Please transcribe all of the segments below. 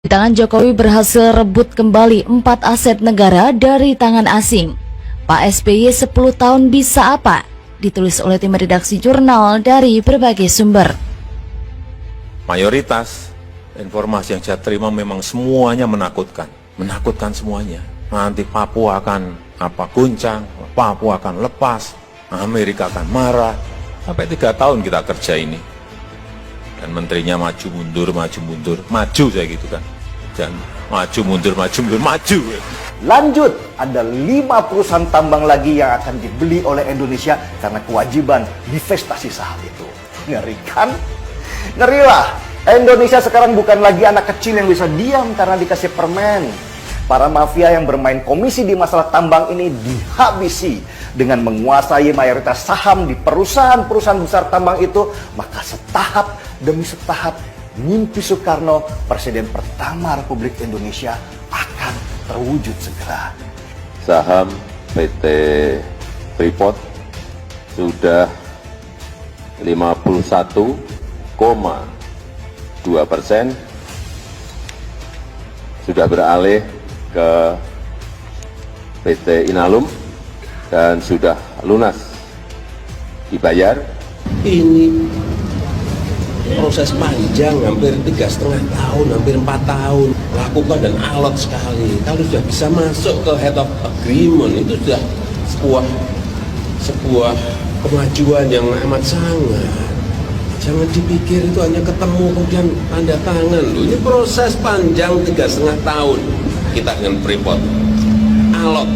Di tangan Jokowi berhasil rebut kembali 4 aset negara dari tangan asing. Pak SBY 10 tahun bisa apa? Ditulis oleh tim redaksi jurnal dari berbagai sumber. Mayoritas informasi yang saya terima memang semuanya menakutkan semuanya. Nanti Papua akan guncang, Papua akan lepas, Amerika akan marah. Sampai 3 tahun kita kerja ini. Dan menterinya maju mundur, maju saya gitu kan. Dan maju mundur, maju. Lanjut, ada 5 perusahaan tambang lagi yang akan dibeli oleh Indonesia karena kewajiban divestasi saham itu. Ngeri kan? Ngerilah. Indonesia sekarang bukan lagi anak kecil yang bisa diam karena dikasih permen. Para mafia yang bermain komisi di masalah tambang ini dihabisi dengan menguasai mayoritas saham di perusahaan-perusahaan besar tambang itu. Maka setahap demi setahap mimpi Soekarno, Presiden pertama Republik Indonesia, akan terwujud segera. Saham PT Freeport sudah 51,2% sudah beralih ke PT Inalum dan sudah lunas dibayar. Ini proses panjang, hampir 3,5 tahun, hampir 4 tahun lakukan dan alot sekali. Kalau sudah bisa masuk ke head of agreement, itu sudah sebuah kemajuan yang amat sangat. Jangan dipikir itu hanya ketemu kemudian tanda tangan. Ini proses panjang 3,5 tahun kita dengan Freeport. Alot.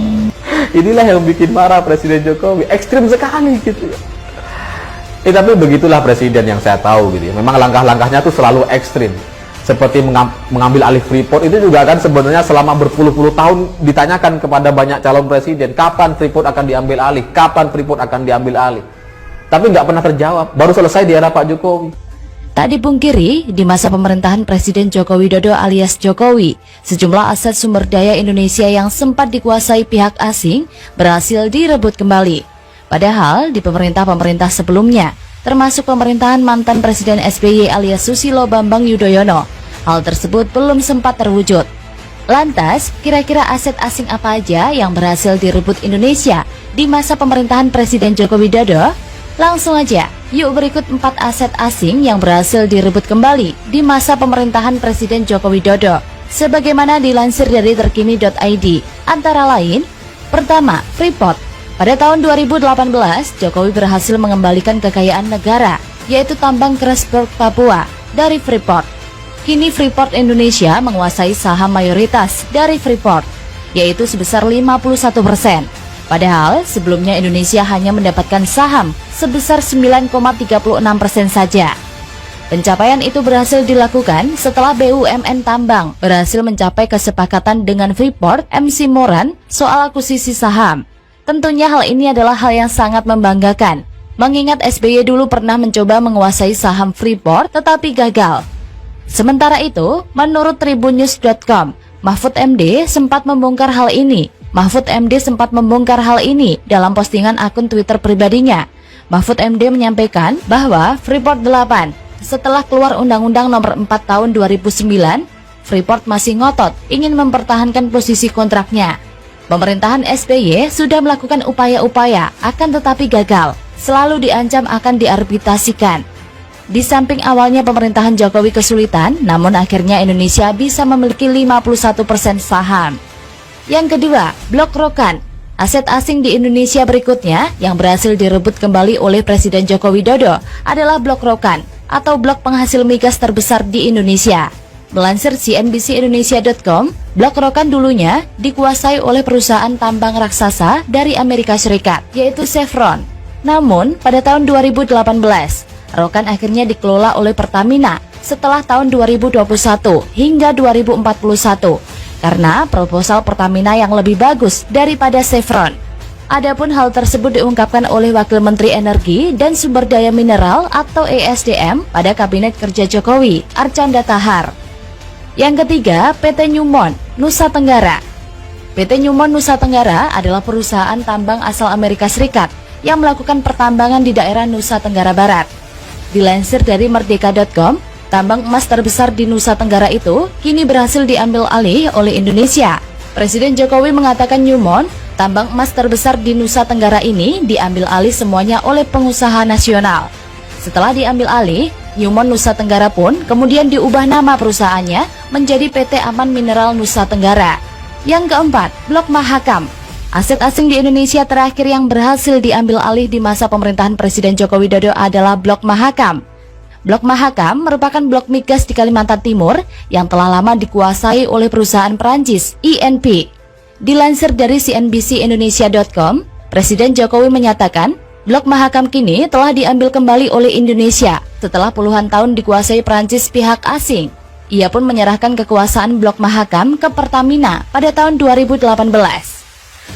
Inilah yang bikin marah Presiden Jokowi, ekstrim sekali gitu. Tapi begitulah presiden yang saya tahu gitu ya. Memang langkah-langkahnya tuh selalu ekstrim. Seperti mengambil alih Freeport itu juga kan sebenarnya selama berpuluh-puluh tahun ditanyakan kepada banyak calon presiden, kapan Freeport akan diambil alih, kapan Freeport akan diambil alih. Tapi nggak pernah terjawab, baru selesai di era Pak Jokowi. Tak dipungkiri, di masa pemerintahan Presiden Joko Widodo alias Jokowi, sejumlah aset sumber daya Indonesia yang sempat dikuasai pihak asing berhasil direbut kembali. Padahal di pemerintah-pemerintah sebelumnya, termasuk pemerintahan mantan Presiden SBY alias Susilo Bambang Yudhoyono, hal tersebut belum sempat terwujud. Lantas, kira-kira aset asing apa aja yang berhasil direbut Indonesia di masa pemerintahan Presiden Joko Widodo? Langsung aja, yuk berikut 4 aset asing yang berhasil direbut kembali di masa pemerintahan Presiden Joko Widodo. Sebagaimana dilansir dari terkini.id, antara lain, pertama, Freeport. Pada tahun 2018, Jokowi berhasil mengembalikan kekayaan negara, yaitu tambang Grasberg Papua, dari Freeport. Kini Freeport Indonesia menguasai saham mayoritas dari Freeport, yaitu sebesar 51%. Padahal sebelumnya Indonesia hanya mendapatkan saham sebesar 9,36% saja. Pencapaian itu berhasil dilakukan setelah BUMN Tambang berhasil mencapai kesepakatan dengan Freeport MC Moran soal akuisisi saham. Tentunya hal ini adalah hal yang sangat membanggakan, mengingat SBY dulu pernah mencoba menguasai saham Freeport tetapi gagal. Sementara itu, menurut tribunnews.com, Mahfud MD sempat membongkar hal ini. Dalam postingan akun Twitter pribadinya. Mahfud MD menyampaikan bahwa Freeport 8, setelah keluar Undang-Undang Nomor 4 Tahun 2009, Freeport masih ngotot ingin mempertahankan posisi kontraknya. Pemerintahan SBY sudah melakukan upaya-upaya, akan tetapi gagal, selalu diancam akan diarbitrasikan. Di samping awalnya pemerintahan Jokowi kesulitan, namun akhirnya Indonesia bisa memiliki 51% saham. Yang kedua, Blok Rokan. Aset asing di Indonesia berikutnya yang berhasil direbut kembali oleh Presiden Joko Widodo adalah Blok Rokan atau blok penghasil migas terbesar di Indonesia. Melansir CNBC-Indonesia.com, Blok Rokan dulunya dikuasai oleh perusahaan tambang raksasa dari Amerika Serikat, yaitu Chevron. Namun, pada tahun 2018, Rokan akhirnya dikelola oleh Pertamina setelah tahun 2021 hingga 2041. Karena proposal Pertamina yang lebih bagus daripada Chevron. Adapun hal tersebut diungkapkan oleh Wakil Menteri Energi dan Sumber Daya Mineral atau ESDM pada Kabinet Kerja Jokowi, Archandra Tahar. Yang ketiga, PT Newmont, Nusa Tenggara. PT Newmont Nusa Tenggara adalah perusahaan tambang asal Amerika Serikat yang melakukan pertambangan di daerah Nusa Tenggara Barat. Dilansir dari merdeka.com, Tambang emas terbesar di Nusa Tenggara itu kini berhasil diambil alih oleh Indonesia. Presiden Jokowi mengatakan Newmont, tambang emas terbesar di Nusa Tenggara ini diambil alih semuanya oleh pengusaha nasional. Setelah diambil alih, Newmont Nusa Tenggara pun kemudian diubah nama perusahaannya menjadi PT Aman Mineral Nusa Tenggara. Yang keempat, Blok Mahakam. Aset asing di Indonesia terakhir yang berhasil diambil alih di masa pemerintahan Presiden Joko Widodo adalah Blok Mahakam. Blok Mahakam merupakan blok migas di Kalimantan Timur yang telah lama dikuasai oleh perusahaan Perancis, INP. Dilansir dari cnbcindonesia.com, Presiden Jokowi menyatakan, Blok Mahakam kini telah diambil kembali oleh Indonesia setelah puluhan tahun dikuasai Perancis pihak asing. Ia pun menyerahkan kekuasaan Blok Mahakam ke Pertamina pada tahun 2018.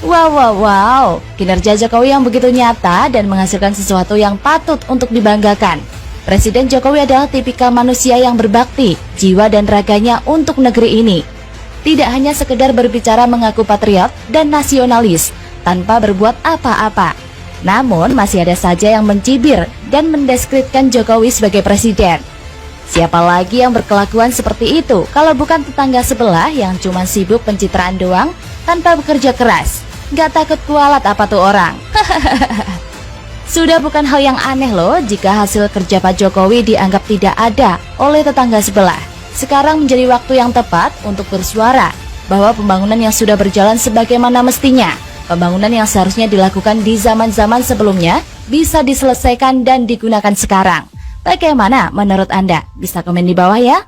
Wow, kinerja Jokowi yang begitu nyata dan menghasilkan sesuatu yang patut untuk dibanggakan. Presiden Jokowi adalah tipikal manusia yang berbakti, jiwa dan raganya untuk negeri ini. Tidak hanya sekedar berbicara mengaku patriot dan nasionalis tanpa berbuat apa-apa. Namun masih ada saja yang mencibir dan mendeskripsikan Jokowi sebagai presiden. Siapa lagi yang berkelakuan seperti itu kalau bukan tetangga sebelah yang cuma sibuk pencitraan doang tanpa bekerja keras? Gak takut kualat apa tuh orang? Sudah bukan hal yang aneh loh jika hasil kerja Pak Jokowi dianggap tidak ada oleh tetangga sebelah. Sekarang menjadi waktu yang tepat untuk bersuara bahwa pembangunan yang sudah berjalan sebagaimana mestinya, pembangunan yang seharusnya dilakukan di zaman-zaman sebelumnya bisa diselesaikan dan digunakan sekarang. Bagaimana menurut Anda? Bisa komen di bawah ya.